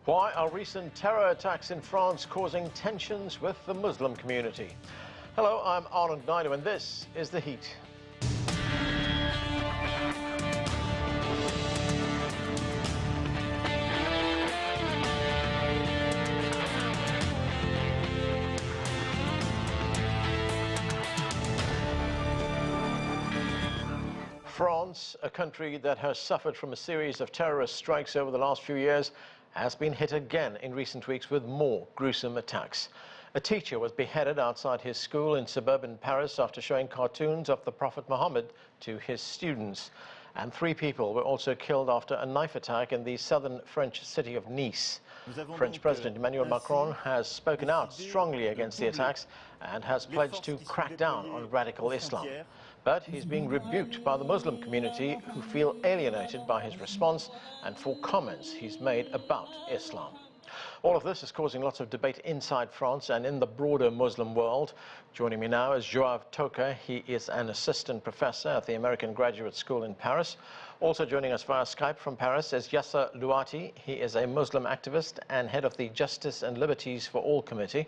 Why are recent terror attacks in France causing tensions with the Muslim community? Hello, I'm Arnold Naidu, and this is The Heat. France, a country that has suffered from a series of terrorist strikes over the last few years, has been hit again in recent weeks with more gruesome attacks. A teacher was beheaded outside his school in suburban Paris after showing cartoons of the Prophet Mohammed to his students. And 3 people were also killed after a knife attack in the southern French city of Nice. French President Emmanuel Macron has spoken out strongly against the attacks and has pledged to crack down on radical Islam. But he's being rebuked by the Muslim community, who feel alienated by his response and for comments he's made about Islam. All of this is causing lots of debate inside France and in the broader Muslim world. Joining me now is Joav Toker. He is an assistant professor at the American Graduate School in Paris. Also joining us via Skype from Paris is Yasser Louati. He is a Muslim activist and head of the Justice and Liberties for All Committee.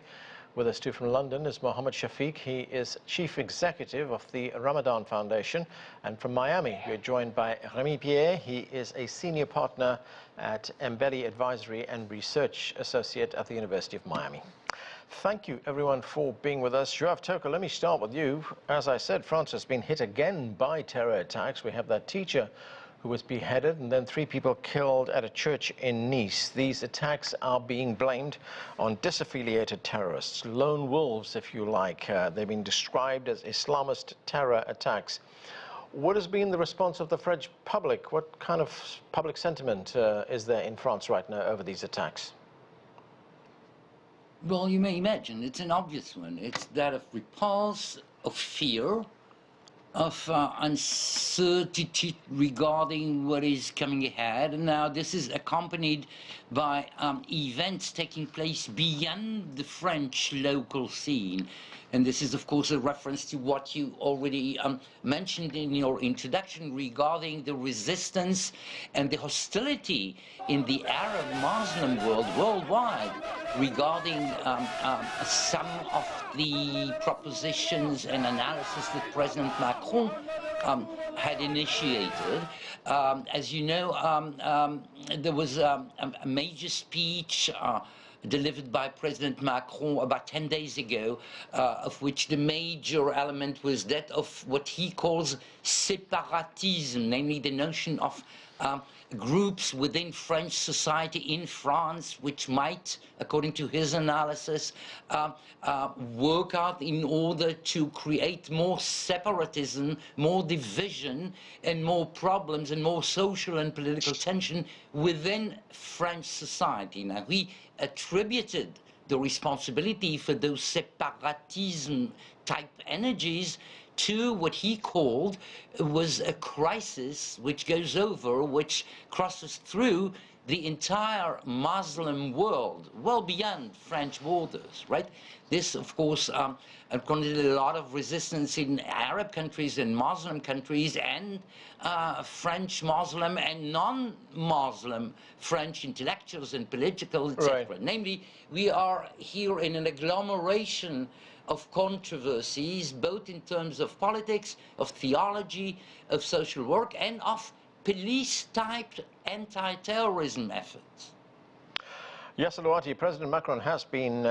With us too from London is Mohammed Shafiq. He is chief executive of the Ramadan Foundation. And from Miami, we're joined by Remy Pierre. He is a senior partner at Mbelli Advisory and Research Associate at the University of Miami. Thank you, everyone, for being with us. Joav Toker, let me start with you. As I said, France has been hit again by terror attacks. We have that teacher who was beheaded, and then 3 people killed at a church in Nice. These attacks are being blamed on disaffiliated terrorists, lone wolves, if you like. They've been described as Islamist terror attacks. What has been the response of the French public? What kind of public sentiment is there in France right now over these attacks? Well, you may imagine, it's an obvious one. It's that of repulse, of fear, of uncertainty regarding what is coming ahead. And now this is accompanied by events taking place beyond the French local scene. And this is, of course, a reference to what you already mentioned in your introduction regarding the resistance and the hostility in the Arab Muslim world worldwide regarding some of the propositions and analysis that President Macron had initiated. As you know, there was a major speech delivered by President Macron about 10 days ago, of which the major element was that of what he calls separatism, namely the notion of groups within French society in France which might, according to his analysis, work out in order to create more separatism, more division, and more problems and more social and political tension within French society. Now, he attributed the responsibility for those separatism type energies to what he called was a crisis which goes over, which crosses through the entire Muslim world, well beyond French borders, right? This, of course, according a lot of resistance in Arab countries and Muslim countries and French Muslim and non-Muslim French intellectuals and political, etc. Right. Namely, we are here in an agglomeration of controversies, both in terms of politics, of theology, of social work, and of police-type anti-terrorism efforts. Yasser Louati, President Macron has been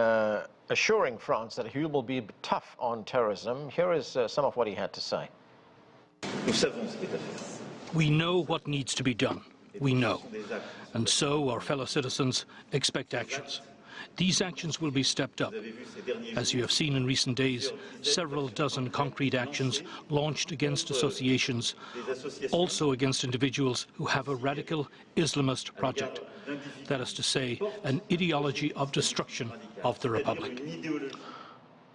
assuring France that he will be tough on terrorism. Here is some of what he had to say. We know what needs to be done. We know. And so our fellow citizens expect actions. These actions will be stepped up. As you have seen in recent days, several dozen concrete actions launched against associations, also against individuals who have a radical Islamist project. That is to say, an ideology of destruction of the Republic.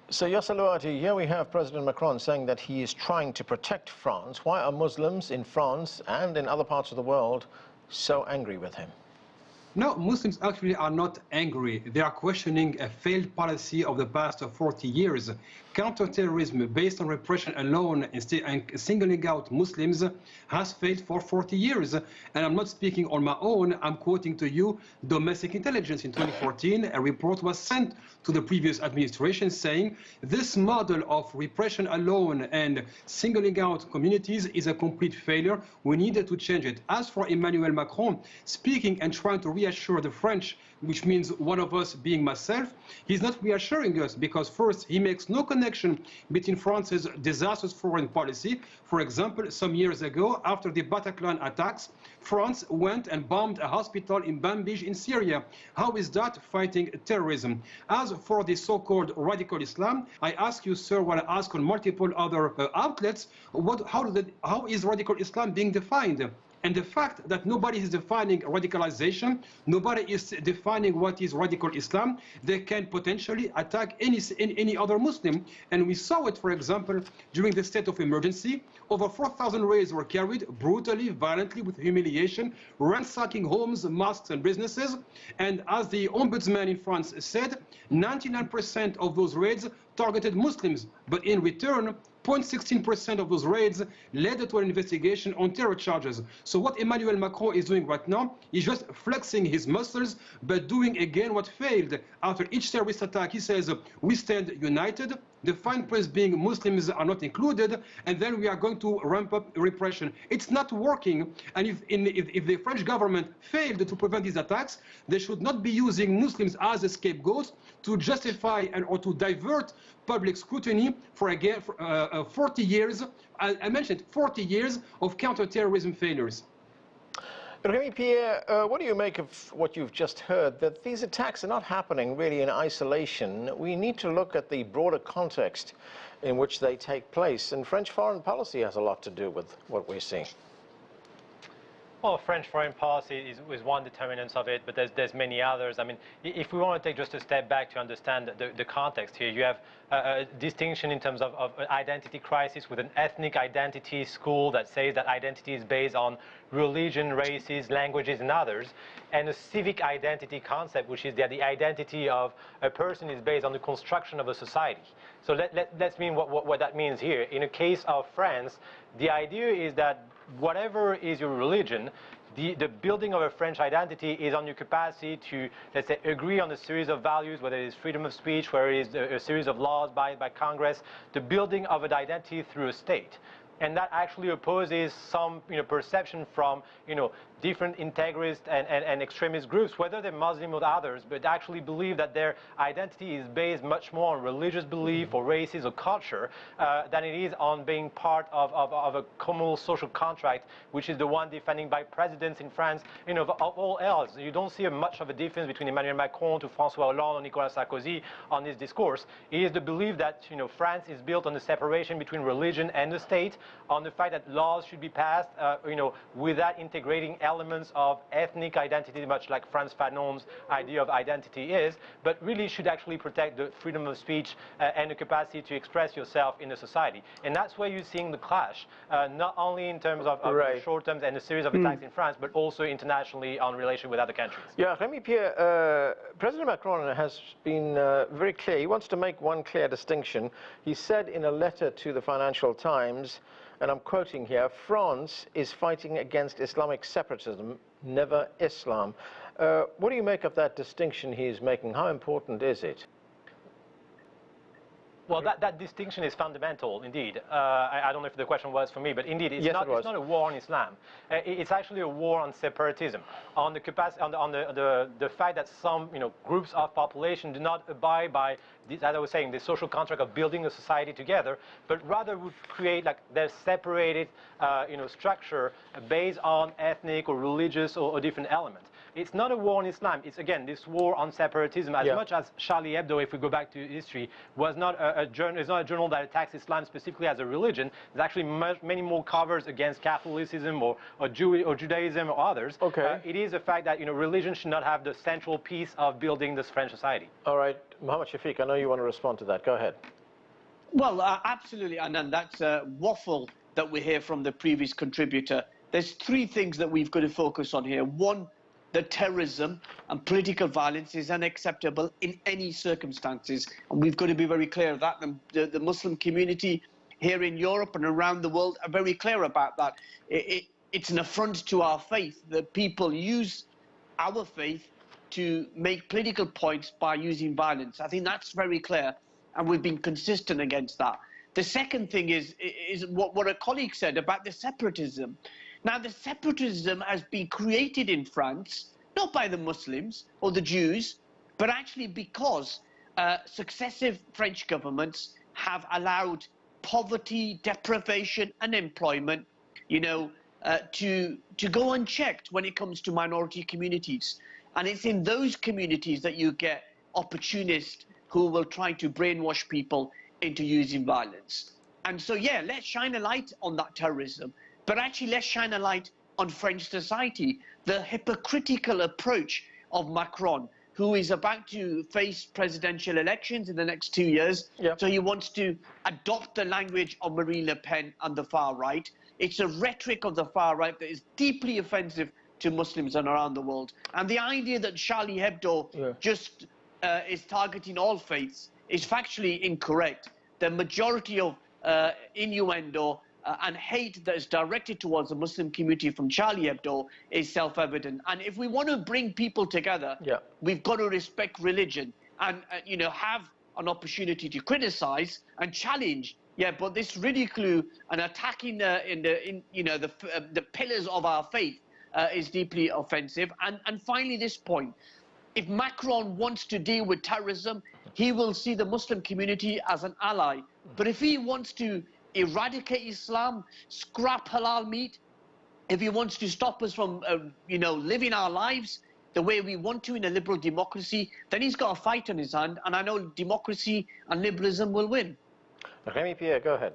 So, Yasser Louati, here we have President Macron saying that he is trying to protect France. Why are Muslims in France and in other parts of the world so angry with him? No, Muslims actually are not angry. They are questioning a failed policy of the past 40 years. counterterrorism based on repression alone and singling out Muslims has failed for 40 years. And I'm not speaking on my own. I'm quoting to you domestic intelligence. In 2014, a report was sent to the previous administration saying this model of repression alone and singling out communities is a complete failure. We needed to change it. As for Emmanuel Macron, speaking and trying to reassure the French, which means one of us being myself, he's not reassuring us because first, he makes no connection between France's disastrous foreign policy. For example, some years ago, after the Bataclan attacks, France went and bombed a hospital in Bambij in Syria. How is that fighting terrorism? As for the so-called radical Islam, I ask you, sir, what I ask on multiple other outlets, how is radical Islam being defined? And the fact that nobody is defining radicalization, nobody is defining what is radical Islam, they can potentially attack any other Muslim. And we saw it, for example, during the state of emergency. Over 4,000 raids were carried brutally, violently, with humiliation, ransacking homes, mosques, and businesses. And as the ombudsman in France said, 99% of those raids targeted Muslims. But in return, 0.16% of those raids led to an investigation on terror charges. So what Emmanuel Macron is doing right now is just flexing his muscles, but doing again what failed. After each terrorist attack, he says, we stand united, the fine print being Muslims are not included, and then we are going to ramp up repression. It's not working, and if the French government failed to prevent these attacks, they should not be using Muslims as a scapegoat to justify or to divert public scrutiny for 40 years, I mentioned 40 years of counter-terrorism failures. Remy Pierre, what do you make of what you've just heard, that these attacks are not happening really in isolation? We need to look at the broader context in which they take place, and French foreign policy has a lot to do with what we're seeing. Well, French foreign policy is one determinant of it, but there's many others. I mean, if we want to take just a step back to understand the context here, you have a distinction in terms of an identity crisis with an ethnic identity school that says that identity is based on religion, races, languages, and others, and a civic identity concept, which is that the identity of a person is based on the construction of a society. So let's mean what that means here. In a case of France, the idea is that whatever is your religion, the building of a French identity is on your capacity to, let's say, agree on a series of values, whether it is freedom of speech, whether it is a series of laws by Congress, the building of an identity through a state. And that actually opposes some perception from different integrist and extremist groups, whether they're Muslim or others, but actually believe that their identity is based much more on religious belief or races or culture than it is on being part of a communal social contract, which is the one defended by presidents in France. Of all else, you don't see much of a difference between Emmanuel Macron to François Hollande or Nicolas Sarkozy on this discourse. It is the belief that France is built on the separation between religion and the state, on the fact that laws should be passed, without integrating elements of ethnic identity, much like Frantz Fanon's idea of identity is, but really should actually protect the freedom of speech and the capacity to express yourself in the society. And that's where you're seeing the clash, not only in terms of right. short terms and a series of attacks in France, but also internationally on relation with other countries. Yeah, Remy Pierre, President Macron has been very clear. He wants to make one clear distinction. He said in a letter to the Financial Times, and I'm quoting here, France is fighting against Islamic separatism, never Islam. What do you make of that distinction he's making? How important is it? Well, that distinction is fundamental, indeed. I don't know if the question was for me, but indeed, it's not a war on Islam. It's actually a war on separatism, on the capacity, on the fact that some groups of population do not abide by, as I was saying, the social contract of building a society together, but rather would create their separated, structure based on ethnic or religious or different elements. It's not a war on Islam. It's, again, this war on separatism. As much as Charlie Hebdo, if we go back to history, was not a journal that attacks Islam specifically as a religion. There's actually many more covers against Catholicism or Judaism or others. Okay. It is a fact that religion should not have the central piece of building this French society. All right, Mohammed Shafiq, I know you want to respond to that. Go ahead. Well, absolutely, and that's a waffle that we hear from the previous contributor. There's three things that we've got to focus on here. One, that terrorism and political violence is unacceptable in any circumstances. And we've got to be very clear of that. The Muslim community here in Europe and around the world are very clear about that. It's an affront to our faith that people use our faith to make political points by using violence. I think that's very clear, and we've been consistent against that. The second thing is what a colleague said about the separatism. Now, the separatism has been created in France, not by the Muslims or the Jews, but actually because successive French governments have allowed poverty, deprivation, unemployment, to go unchecked when it comes to minority communities. And it's in those communities that you get opportunists who will try to brainwash people into using violence. And so, yeah, let's shine a light on that terrorism. But actually, let's shine a light on French society. The hypocritical approach of Macron, who is about to face presidential elections in the next 2 years. Yep. So he wants to adopt the language of Marine Le Pen and the far right. It's a rhetoric of the far right that is deeply offensive to Muslims and around the world. And the idea that Charlie Hebdo just is targeting all faiths is factually incorrect. The majority of innuendo and hate that is directed towards the Muslim community from Charlie Hebdo is self-evident. And if we want to bring people together, we've got to respect religion and have an opportunity to criticize and challenge. Yeah, but this ridicule and attacking the pillars of our faith is deeply offensive. And finally, this point: if Macron wants to deal with terrorism, he will see the Muslim community as an ally. But if he wants to eradicate Islam, scrap halal meat, if he wants to stop us from, living our lives the way we want to in a liberal democracy, then he's got a fight on his hand, and I know democracy and liberalism will win. Rémi Pierre, go ahead.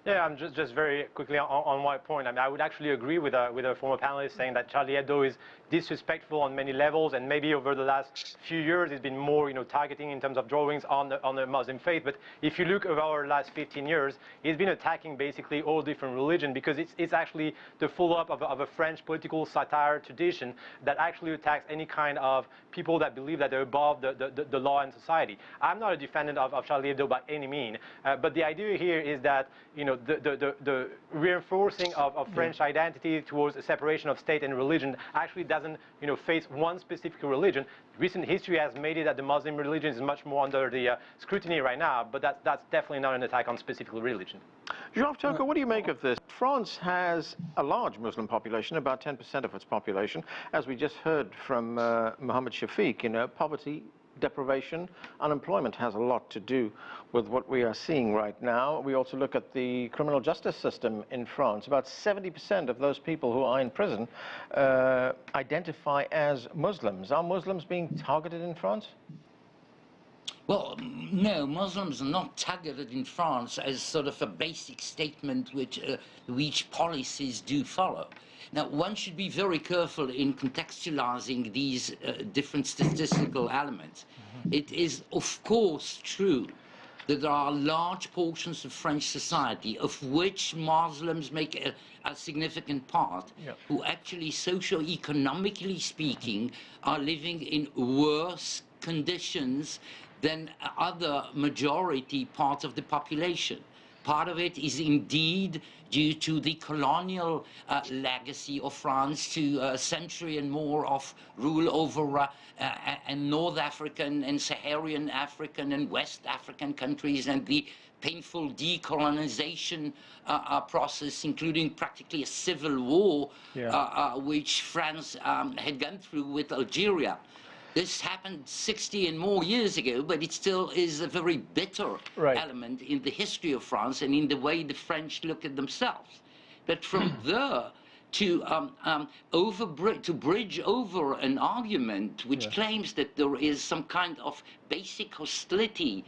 Yeah, I'm just very quickly on one point. I mean, I would actually agree with a former panelist saying that Charlie Hebdo is disrespectful on many levels, and maybe over the last few years it's been more, targeting in terms of drawings on the Muslim faith. But if you look over our last 15 years, he's been attacking basically all different religions, because it's actually the follow-up of a French political satire tradition that actually attacks any kind of people that believe that they're above the law and society. I'm not a defendant of Charlie Hebdo by any means, but the idea here is that the reinforcing of French identity towards a separation of state and religion actually doesn't face one specific religion. Recent history has made it that the Muslim religion is much more under the scrutiny right now, but that's definitely not an attack on specific religion. Joav, Toker, what do you make of this? France has a large Muslim population, about 10% of its population. As we just heard from Mohammed Shafiq, poverty, deprivation, unemployment has a lot to do with what we are seeing right now. We also look at the criminal justice system in France. About 70% of those people who are in prison identify as Muslims. Are Muslims being targeted in France? Well, no, Muslims are not targeted in France as sort of a basic statement which policies do follow. Now, one should be very careful in contextualizing these different statistical elements. It is, of course, true that there are large portions of French society, of which Muslims make a significant part, who actually, socio-economically speaking, are living in worse conditions than other majority parts of the population. Part of it is indeed due to the colonial legacy of France, to a century and more of rule over and North African and Saharan African and West African countries, and the painful decolonization process, including practically a civil war, which France had gone through with Algeria. This happened 60 and more years ago, but it still is a very bitter element in the history of France and in the way the French look at themselves. But from there to bridge over an argument which claims that there is some kind of basic hostility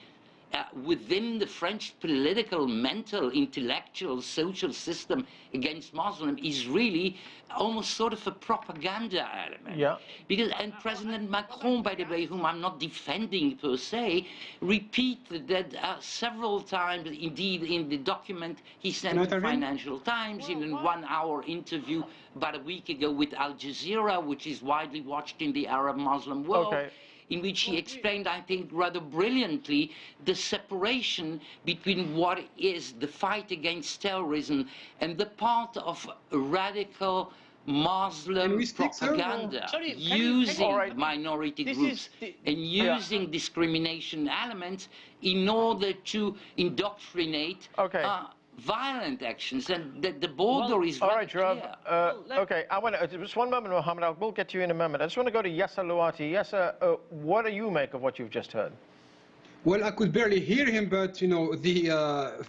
within the French political, mental, intellectual, social system against Muslim is really almost sort of a propaganda element. Yeah. Because, and President Macron, by the way, whom I'm not defending per se, repeated that several times, indeed in the document he sent to Financial Times in a 1-hour interview about a week ago with Al Jazeera, which is widely watched in the Arab Muslim world. Okay. In which he explained, I think, rather brilliantly, the separation between what is the fight against terrorism and the part of radical Muslim propaganda, using minority groups and using discrimination elements in order to indoctrinate violent actions, and the border is all right, Joav. Okay, I want to just one moment, Mohammed. We'll get to you in a moment. I just want to go to Yasser Louati. Yasser, what do you make of what you've just heard? Well, I could barely hear him, but you know,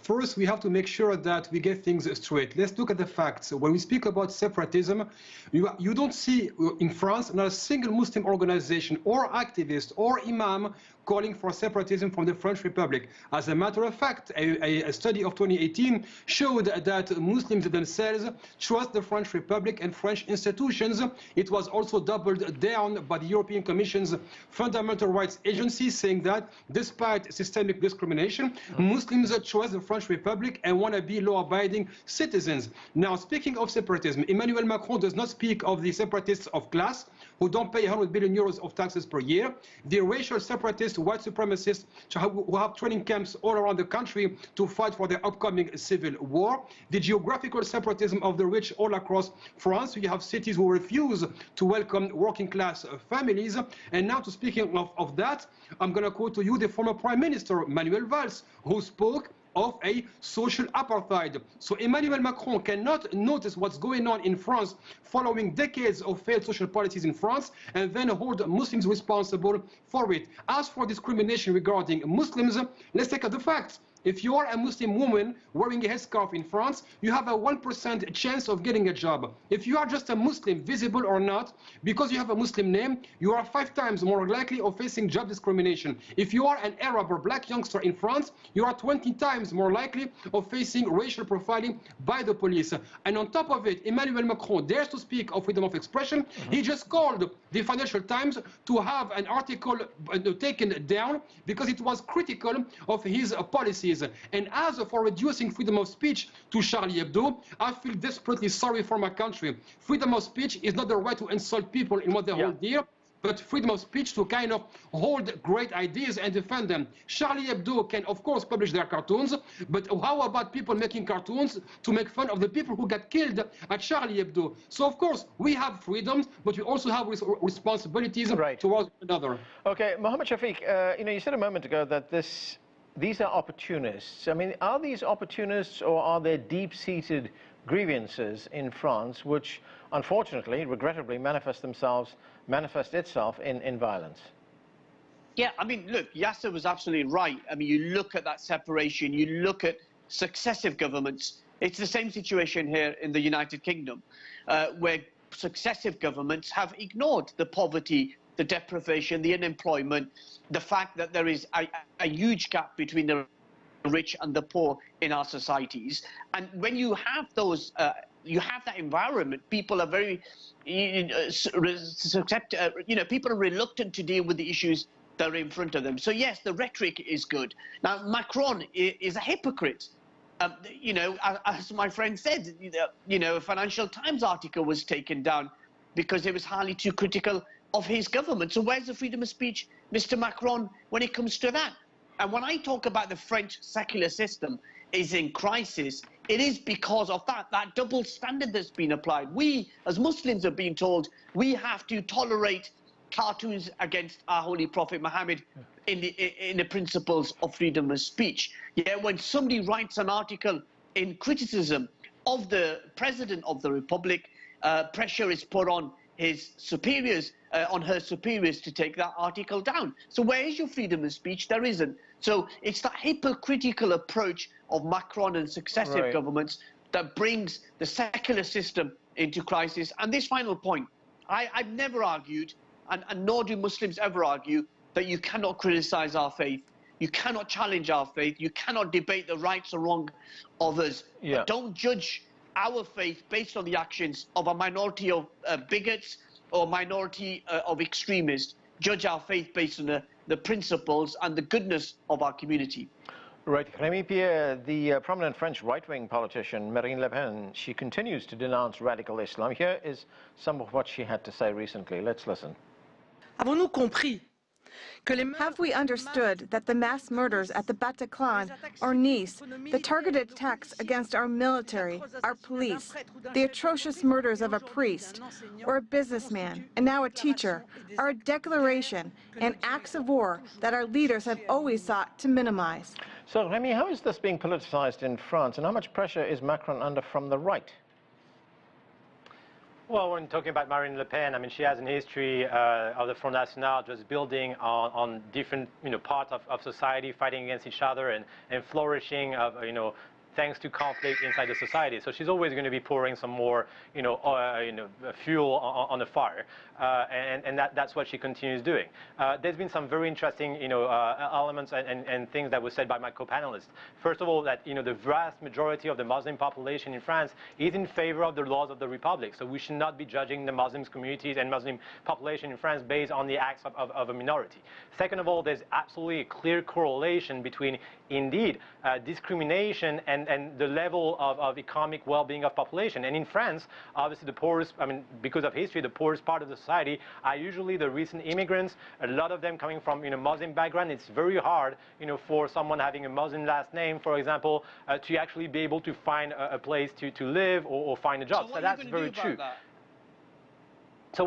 first we have to make sure that we get things straight. Let's look at the facts. When we speak about separatism, you don't see in France not a single Muslim organization or activist or imam calling for separatism from the French Republic. As a matter of fact, a study of 2018 showed that Muslims themselves trust the French Republic and French institutions. It was also doubled down by the European Commission's Fundamental Rights Agency, saying that despite systemic discrimination, Muslims trust the French Republic and want to be law-abiding citizens. Now, speaking of separatism, Emmanuel Macron does not speak of the separatists of class who don't pay 100 billion euros of taxes per year, the racial separatists, white supremacists who have training camps all around the country to fight for the upcoming civil war, the geographical separatism of the rich all across France. You have cities who refuse to welcome working class families. And now, to speaking of that, I'm going to quote to you the former Prime Minister, Manuel Valls, who spoke of a social apartheid. So Emmanuel Macron cannot notice what's going on in France following decades of failed social policies in France and then hold Muslims responsible for it. As for discrimination regarding Muslims, let's take out the facts. If you are a Muslim woman wearing a headscarf in France, you have a 1% chance of getting a job. If you are just a Muslim, visible or not, because you have a Muslim name, you are 5 times more likely of facing job discrimination. If you are an Arab or black youngster in France, you are 20 times more likely of facing racial profiling by the police. And on top of it, Emmanuel Macron dares to speak of freedom of expression. He just called the Financial Times to have an article taken down because it was critical of his policies. And as for reducing freedom of speech to Charlie Hebdo, I feel desperately sorry for my country. Freedom of speech is not the right to insult people in what they hold dear, but freedom of speech to kind of hold great ideas and defend them. Charlie Hebdo can, of course, publish their cartoons, but how about people making cartoons to make fun of the people who got killed at Charlie Hebdo? So, of course, we have freedoms, but we also have responsibilities towards another. Okay, Mohammed Shafiq, you know, you said a moment ago that these are opportunists. I mean, are these opportunists or are there deep-seated grievances in France which, unfortunately, regrettably, manifest itself in violence? Yeah, I mean, look, Yasser was absolutely right. I mean, you look at that separation, you look at successive governments. It's the same situation here in the United Kingdom, where successive governments have ignored the poverty, the deprivation, the unemployment, the fact that there is a huge gap between the rich and the poor in our societies. And when you have those, you have that environment, people are very, people are reluctant to deal with the issues that are in front of them. So yes, the rhetoric is good. Now, Macron is a hypocrite. You know, as my friend said, you know, a Financial Times article was taken down because it was highly too critical of his government. So where's the freedom of speech, Mr. Macron, when it comes to that? And when I talk about the French secular system is in crisis, it is because of that double standard that's been applied. We, as Muslims, are being told we have to tolerate cartoons against our Holy Prophet Mohammed in the principles of freedom of speech. Yet when somebody writes an article in criticism of the President of the Republic, pressure is put on his superiors, on her superiors to take that article down. So where is your freedom of speech? There isn't. So it's that hypocritical approach of Macron and successive governments that brings the secular system into crisis. And this final point, I've never argued, and nor do Muslims ever argue, that you cannot criticize our faith. You cannot challenge our faith. You cannot debate the rights or wrong of others. Yeah. But don't judge our faith based on the actions of a minority of bigots or minority of extremists. Judge our faith based on the principles and the goodness of our community. Right. Rémi Pierre, the prominent French right-wing politician Marine Le Pen, she continues to denounce radical Islam. Here is some of what she had to say recently. Let's listen. Avons-nous compris? Have we understood that the mass murders at the Bataclan or Nice, the targeted attacks against our military, our police, the atrocious murders of a priest or a businessman and now a teacher are a declaration and acts of war that our leaders have always sought to minimize? So, Rémi, how is this being politicized in France, and how much pressure is Macron under from the right? Well, when talking about Marine Le Pen, I mean, she has an history of the Front National just building on different, parts of society, fighting against each other and flourishing of, thanks to conflict inside the society. So she's always going to be pouring some more, fuel on the fire, and that's what she continues doing. There's been some very interesting, elements and things that were said by my co-panelists. First of all, that the vast majority of the Muslim population in France is in favor of the laws of the Republic. So we should not be judging the Muslim communities and Muslim population in France based on the acts of a minority. Second of all, there's absolutely a clear correlation between, indeed, discrimination and the level of economic well-being of population. And in France, obviously the poorest, because of history, the poorest part of the society are usually the recent immigrants, a lot of them coming from, Muslim background. It's very hard, for someone having a Muslim last name, for example, to actually be able to find a place to live or find a job. So that's very true. So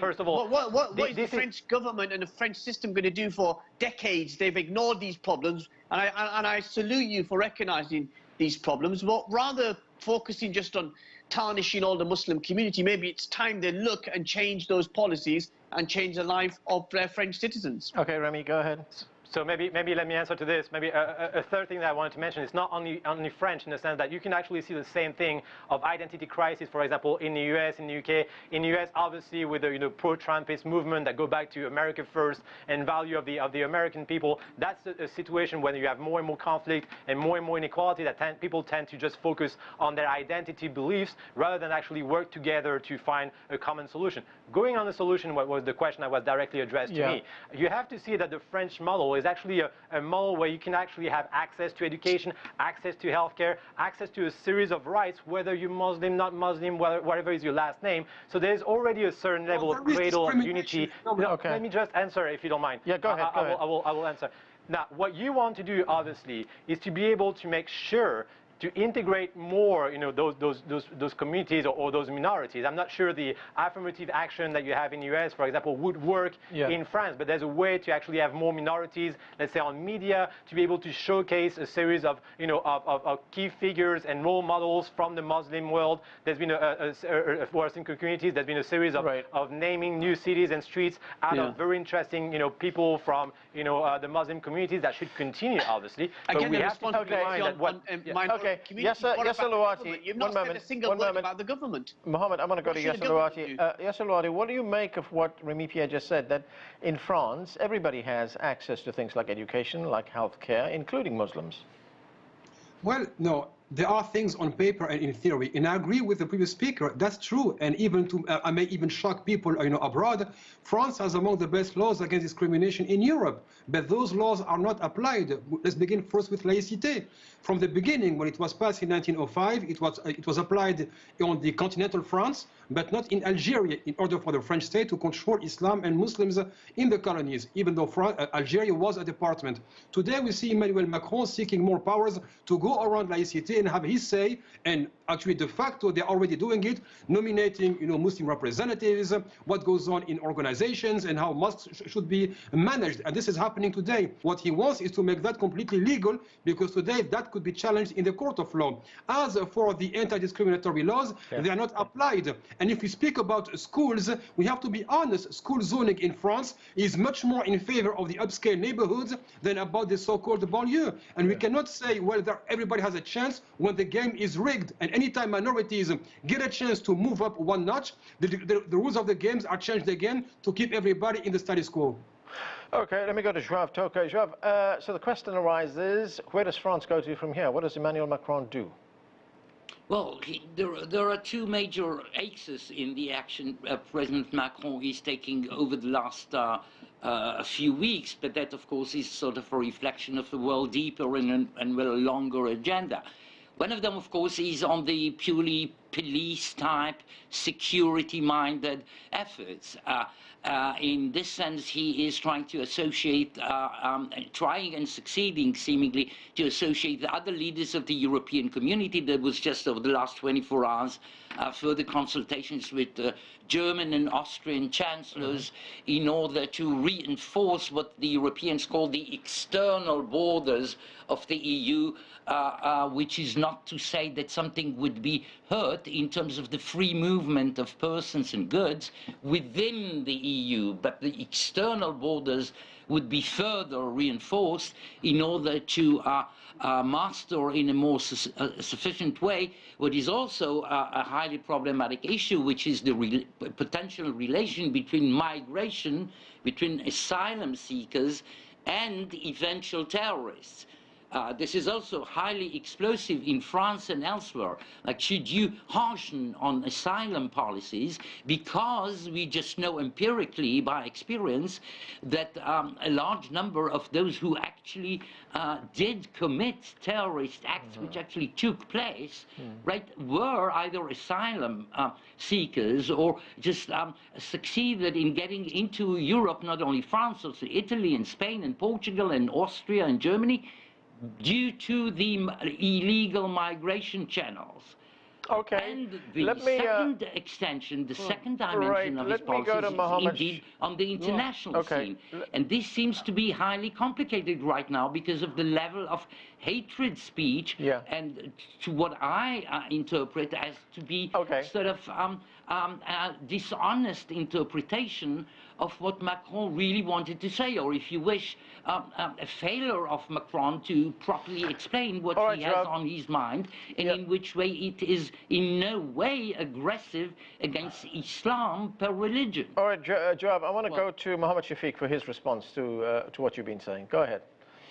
first of all, what is the French government and the French system going to do for decades? They've ignored these problems, and I salute you for recognizing these problems, but rather focusing just on tarnishing all the Muslim community. Maybe it's time they look and change those policies and change the life of their French citizens. Okay, Rémi, go ahead. So maybe let me answer to this. Maybe a third thing that I wanted to mention is not only French, in the sense that you can actually see the same thing of identity crisis, for example, in the US, in the UK. In the US, obviously, with the pro-Trumpist movement that go back to America first and value of the American people. That's a situation where you have more and more conflict and more inequality, that people tend to just focus on their identity beliefs rather than actually work together to find a common solution. Going on the solution, what was the question that was directly addressed to me? You have to see that the French model is actually a model where you can actually have access to education, access to healthcare, access to a series of rights, whether you're Muslim, not Muslim, whatever is your last name. So there's already a certain level of cradle of unity. Okay. Let me just answer, if you don't mind. Yeah, go ahead. I will answer. Now, what you want to do, obviously, is to be able to make sure to integrate more, those communities or those minorities. I'm not sure the affirmative action that you have in the US, for example, would work in France, but there's a way to actually have more minorities, let's say on media, to be able to showcase a series of, of key figures and role models from the Muslim world. There's been for Muslim communities, there's been a series of naming new cities and streets out of very interesting, people from, the Muslim communities that should continue, obviously. But we have to keep in mind that what... Yasser Louati, You've not said a single word about the government. Mohammed, I'm going to go to Yasser Louati. Yasser Louati, what do you make of what Rémi Pierre just said, that in France, everybody has access to things like education, like healthcare, including Muslims? Well, no. There are things on paper and in theory, and I agree with the previous speaker. That's true, and even I may even shock people, abroad. France has among the best laws against discrimination in Europe, but those laws are not applied. Let's begin first with laïcité. From the beginning, when it was passed in 1905, it was applied on the continental France, but not in Algeria, in order for the French state to control Islam and Muslims in the colonies, even though Algeria was a department. Today, we see Emmanuel Macron seeking more powers to go around laïcité and have his say, and actually de facto they're already doing it, nominating Muslim representatives, what goes on in organizations and how mosques should be managed, and this is happening today. What he wants is to make that completely legal, because today that could be challenged in the court of law. As for the anti-discriminatory laws, they are not applied. And if we speak about schools, we have to be honest. School zoning in France is much more in favor of the upscale neighborhoods than about the so-called banlieue. And we cannot say, well, everybody has a chance when the game is rigged. And anytime minorities get a chance to move up one notch, the rules of the games are changed again to keep everybody in the status quo. Okay, let me go to Joav. Toker. Joav, so the question arises, where does France go to from here? What does Emmanuel Macron do? Well, there are two major axes in the action President Macron is taking over the last few weeks, but that, of course, is sort of a reflection of the world deeper and with a longer agenda. One of them, of course, is on the purely police-type, security-minded efforts. In this sense, he is trying to associate, trying and succeeding, seemingly, to associate the other leaders of the European community. There was just over the last 24 hours further consultations with German and Austrian chancellors in order to reinforce what the Europeans call the external borders of the EU, which is not to say that something would be hurt in terms of the free movement of persons and goods within the EU, but the external borders would be further reinforced in order to master in a more sufficient way what is also a highly problematic issue, which is the potential relation between migration, between asylum seekers and eventual terrorists. This is also highly explosive in France and elsewhere. Like, should you harshen on asylum policies, because we just know empirically by experience that a large number of those who actually did commit terrorist acts, which actually took place, right, were either asylum seekers or just succeeded in getting into Europe, not only France, also Italy and Spain and Portugal and Austria and Germany, due to the illegal migration channels. Okay. And the second extension, the second dimension of his policy is indeed on the international scene. And this seems to be highly complicated right now because of the level of hatred speech and to what I interpret as to be sort of dishonest interpretation of what Macron really wanted to say, or if you wish, a failure of Macron to properly explain what he has on his mind, and in which way it is in no way aggressive against Islam per religion. All right, Joav, I want to go to Mohammed Shafiq for his response to what you've been saying. Go ahead.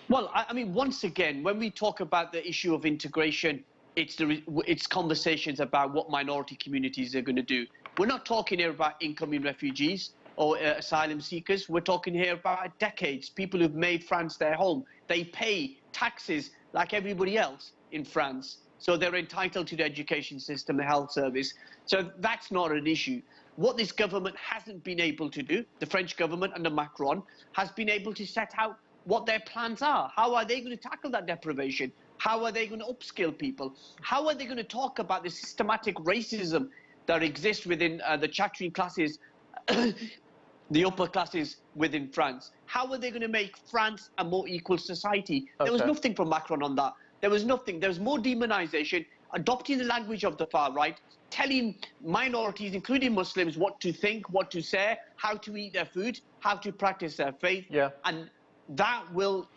Well, I mean, once again, when we talk about the issue of integration, it's conversations about what minority communities are going to do. We're not talking here about incoming refugees or asylum seekers. We're talking here about decades, people who've made France their home. They pay taxes like everybody else in France. So they're entitled to the education system, the health service. So that's not an issue. What this government hasn't been able to do, the French government under Macron, has been able to set out what their plans are. How are they going to tackle that deprivation? How are they going to upskill people? How are they going to talk about the systematic racism that exists within the chattering classes, the upper classes within France? How are they going to make France a more equal society? There was nothing from Macron on that. There was nothing. There was more demonization, adopting the language of the far right, telling minorities, including Muslims, what to think, what to say, how to eat their food, how to practice their faith. And that will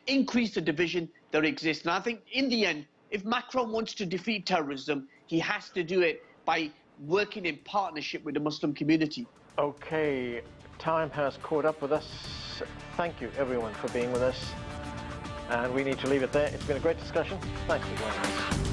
increase the division that exists. And I think in the end, if Macron wants to defeat terrorism, he has to do it by working in partnership with the Muslim community. Okay, time has caught up with us. Thank you, everyone, for being with us. And we need to leave it there. It's been a great discussion. Thanks for joining us.